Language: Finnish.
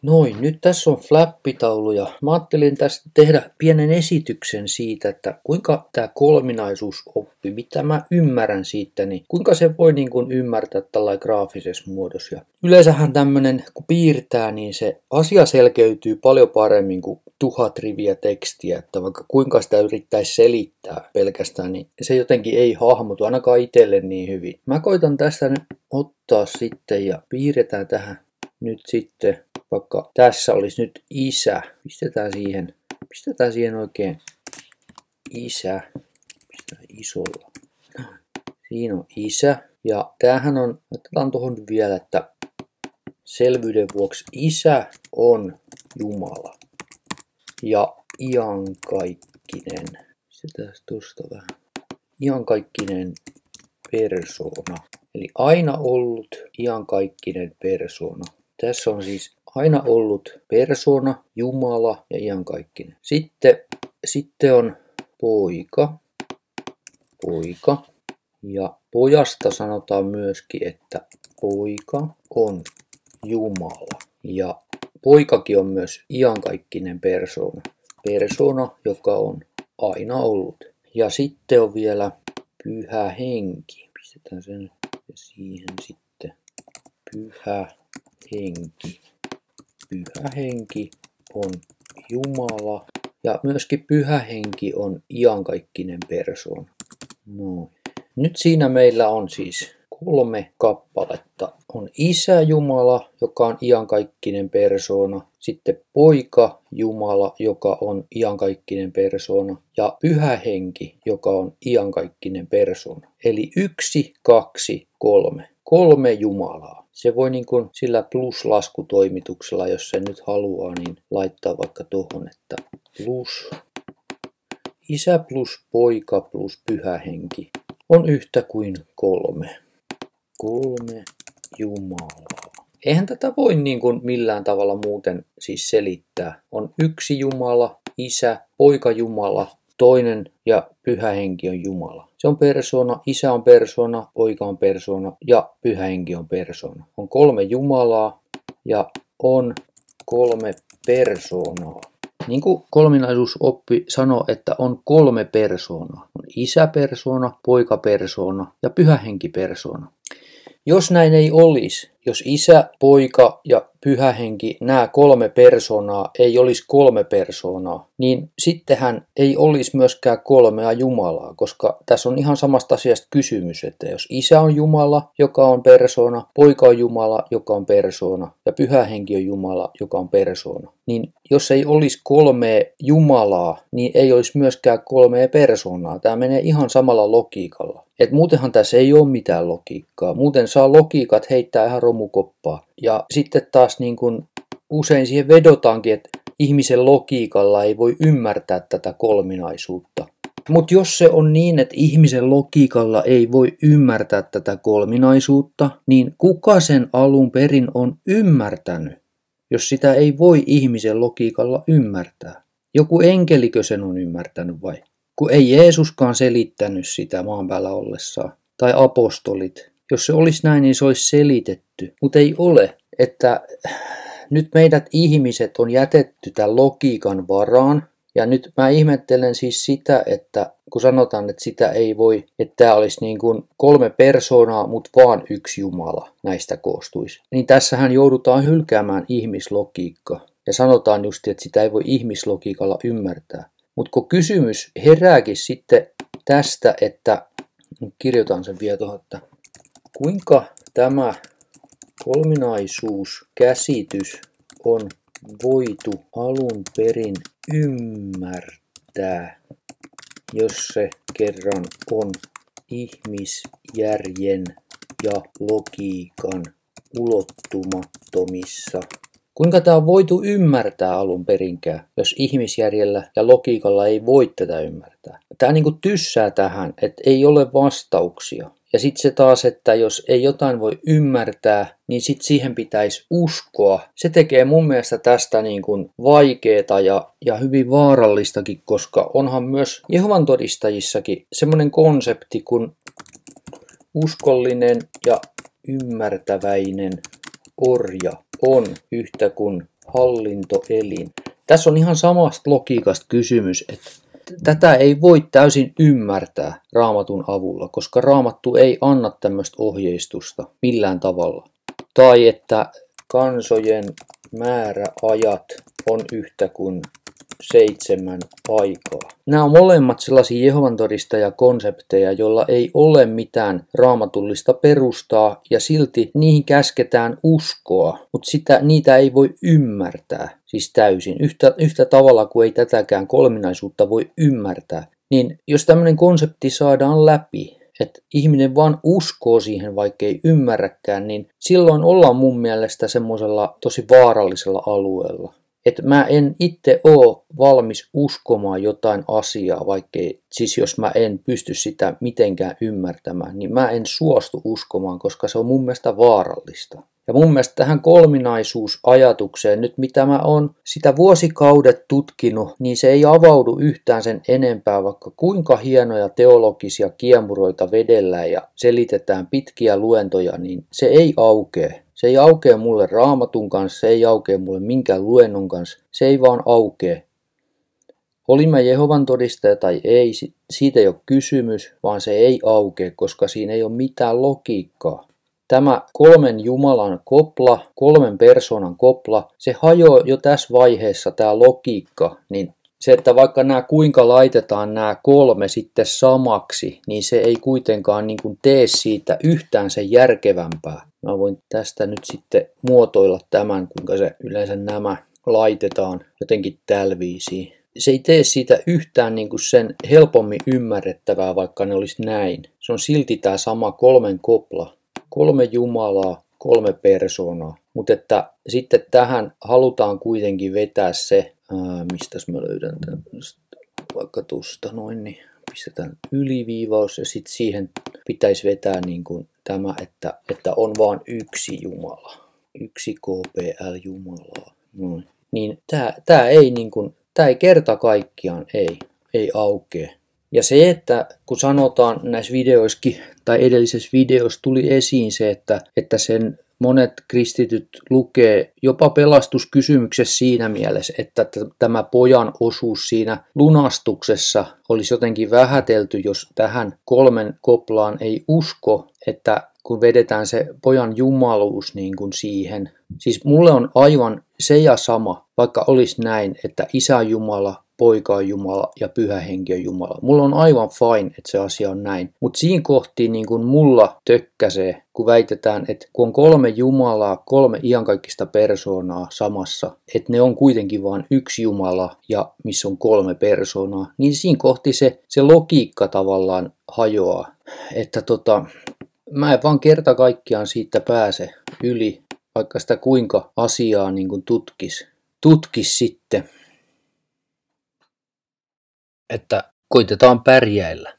Noin, nyt tässä on flappitaulu ja mä ajattelin tästä tehdä pienen esityksen siitä, että kuinka tämä kolminaisuusoppi, mitä mä ymmärrän siitä, niin kuinka se voi niin kuin ymmärtää tällainen graafisessa muodossa. Ja yleensähän tämmöinen, kun piirtää, niin se asia selkeytyy paljon paremmin kuin 1000 riviä tekstiä, että vaikka kuinka sitä yrittäisi selittää pelkästään, niin se jotenkin ei hahmotu ainakaan itselle niin hyvin. Mä koitan tästä nyt ottaa sitten ja piirretään tähän nyt sitten. Vaikka tässä olisi nyt isä, pistetään siihen oikein isä, pistetään isolla. Siinä on isä ja tämähän on, otetaan tuohon vielä, että selvyyden vuoksi isä on Jumala ja iankaikkinen. Pistetään tuosta vähän. Iankaikkinen persoona, eli aina ollut iankaikkinen persoona. Tässä on siis aina ollut persoona, Jumala ja iankaikkinen. Sitten on poika. Ja pojasta sanotaan myöskin, että poika on Jumala. Ja poikakin on myös iankaikkinen persoona. Persoona, joka on aina ollut. Ja sitten on vielä pyhä henki. Pistetään sen siihen sitten. Pyhä henki. Pyhä henki on Jumala ja myöskin pyhä henki on iankaikkinen persoona. No. Nyt siinä meillä on siis 3 kappaletta. On Isä Jumala, joka on iankaikkinen persoona. Sitten Poika Jumala, joka on iankaikkinen persoona. Ja Pyhä henki, joka on iankaikkinen persoona. Eli 1, 2, 3. 3 Jumalaa. Se voi niin kuin sillä pluslaskutoimituksella, jos se nyt haluaa, niin laittaa vaikka tuohon, että plus Isä plus Poika plus Pyhä henki on yhtä kuin 3. 3 Jumalaa. Eihän tätä voi niin kuin millään tavalla muuten siis selittää. On 1 Jumala, Isä, Poika Jumala, toinen ja Pyhä henki on Jumala. Se on persoona, Isä on persoona, Poika on persoona ja Pyhä henki on persoona. On 3 Jumalaa ja on 3 persoonaa. Niin kuin kolminaisuusoppi sanoo, että on 3 persoonaa. On Isä persoona, Poika persoona ja Pyhä henki persoona. Jos näin ei olisi, jos Isä, Poika ja Pyhä henki, nämä 3 persoonaa, ei olisi 3 persoonaa, niin sittenhän ei olisi myöskään 3 Jumalaa, koska tässä on ihan samasta asiasta kysymys, että jos Isä on Jumala, joka on persoona, Poika on Jumala, joka on persoona, ja Pyhä henki on Jumala, joka on persoona, niin jos ei olisi 3 Jumalaa, niin ei olisi myöskään 3 persoonaa. Tämä menee ihan samalla logiikalla. Et muutenhan tässä ei ole mitään logiikkaa. Muuten saa logiikat heittää ihan romukoppaa. Ja sitten taas niin kun usein siihen vedotaankin, että ihmisen logiikalla ei voi ymmärtää tätä kolminaisuutta. Mutta jos se on niin, että ihmisen logiikalla ei voi ymmärtää tätä kolminaisuutta, niin kuka sen alun perin on ymmärtänyt, jos sitä ei voi ihmisen logiikalla ymmärtää? Joku enkelikö sen on ymmärtänyt vai? Kun ei Jeesuskaan selittänyt sitä maan päällä ollessaan. Tai apostolit. Jos se olisi näin, niin se olisi selitetty. Mutta ei ole. Että nyt meidät ihmiset on jätetty tämän logiikan varaan. Ja nyt mä ihmettelen siis sitä, että kun sanotaan, että sitä ei voi, että tämä olisi niin kuin 3 persoonaa, mutta vaan 1 Jumala näistä koostuisi. Niin tässähän joudutaan hylkäämään ihmislogiikka. Ja sanotaan just, että sitä ei voi ihmislogiikalla ymmärtää. Mutta kun kysymys herääkin sitten tästä, että kirjoitan sen vielä tuohon, että kuinka tämä kolminaisuuskäsitys on voitu alun perin ymmärtää, jos se kerran on ihmisjärjen ja logiikan ulottumattomissa. Kuinka tämä on voitu ymmärtää alun perinkään, jos ihmisjärjellä ja logiikalla ei voi tätä ymmärtää? Tämä niin kuin tyssää tähän, että ei ole vastauksia. Ja sitten se taas, että jos ei jotain voi ymmärtää, niin sitten siihen pitäisi uskoa. Se tekee mun mielestä tästä niin kuin vaikeaa ja hyvin vaarallistakin, koska onhan myös Jehovan todistajissakin semmoinen konsepti kuin uskollinen ja ymmärtäväinen orja on yhtä kuin hallintoelin. Tässä on ihan samasta logiikasta kysymys, että tätä ei voi täysin ymmärtää Raamatun avulla, koska Raamattu ei anna tämmöistä ohjeistusta millään tavalla. Tai että kansojen määräajat on yhtä kuin 7 aikaa. Nämä on molemmat sellaisia Jehovan todistajakonsepteja, joilla ei ole mitään raamatullista perustaa ja silti niihin käsketään uskoa, mutta niitä ei voi ymmärtää siis täysin. Yhtä tavalla kuin ei tätäkään kolminaisuutta voi ymmärtää. Niin jos tämmöinen konsepti saadaan läpi, että ihminen vaan uskoo siihen, vaikka ei ymmärräkään, niin silloin ollaan mun mielestä semmoisella tosi vaarallisella alueella. Että mä en itse ole valmis uskomaan jotain asiaa, siis jos mä en pysty sitä mitenkään ymmärtämään, niin mä en suostu uskomaan, koska se on mun mielestä vaarallista. Ja mun mielestä tähän kolminaisuusajatukseen, nyt mitä mä oon sitä vuosikaudet tutkinut, niin se ei avaudu yhtään sen enempää, vaikka kuinka hienoja teologisia kiemuroita vedellään ja selitetään pitkiä luentoja, niin se ei aukee. Se ei aukea mulle Raamatun kanssa, se ei aukea mulle minkään luennon kanssa, se ei vaan aukee. Olin mä Jehovan todistaja tai ei, siitä ei ole kysymys, vaan se ei aukea, koska siinä ei ole mitään logiikkaa. Tämä 3 Jumalan kopla, 3 persoonan kopla, se hajoaa jo tässä vaiheessa tämä logiikka, niin se, että vaikka nämä kuinka laitetaan nämä 3 sitten samaksi, niin se ei kuitenkaan niin kuin tee siitä yhtään sen järkevämpää. Mä voin tästä nyt sitten muotoilla tämän, kuinka se yleensä nämä laitetaan jotenkin tällä viisiin. Se ei tee siitä yhtään niin kuin sen helpommin ymmärrettävää, vaikka ne olisi näin. Se on silti tämä sama 3 kopla. 3 Jumalaa, 3 persoonaa. Mutta että sitten tähän halutaan kuitenkin vetää se, mistäs mä löydän tämän, vaikka tuosta noin, niin pistetään yliviivaus ja sitten siihen pitäisi vetää niin kuin tämä, että on vaan yksi Jumala. Yksi KPL Jumalaa. Noin. Niin tää ei kerta kaikkiaan ei aukee. Ja se, että kun sanotaan näissä videoissakin tai edellisessä videossa tuli esiin se, että sen monet kristityt lukee jopa pelastuskysymyksessä siinä mielessä, että tämä pojan osuus siinä lunastuksessa olisi jotenkin vähätelty, jos tähän 3 koplaan ei usko, että kun vedetään se pojan jumaluus niin kuin siihen. Siis mulle on aivan se ja sama, vaikka olisi näin, että Isä on Jumala, Poika on Jumala ja Pyhä Henki on Jumala. Mulla on aivan fine, että se asia on näin. Mutta siinä kohti niin kun mulla tökkäsee, kun väitetään, että kun on 3 Jumalaa, 3 iankaikkista persoonaa samassa, että ne on kuitenkin vain yksi Jumala ja missä on 3 persoonaa, niin siinä kohti se logiikka tavallaan hajoaa. Että mä en vaan kerta kaikkiaan siitä pääse yli, vaikka sitä kuinka asiaa niin kun tutkis sitten. Että koitetaan pärjäillä.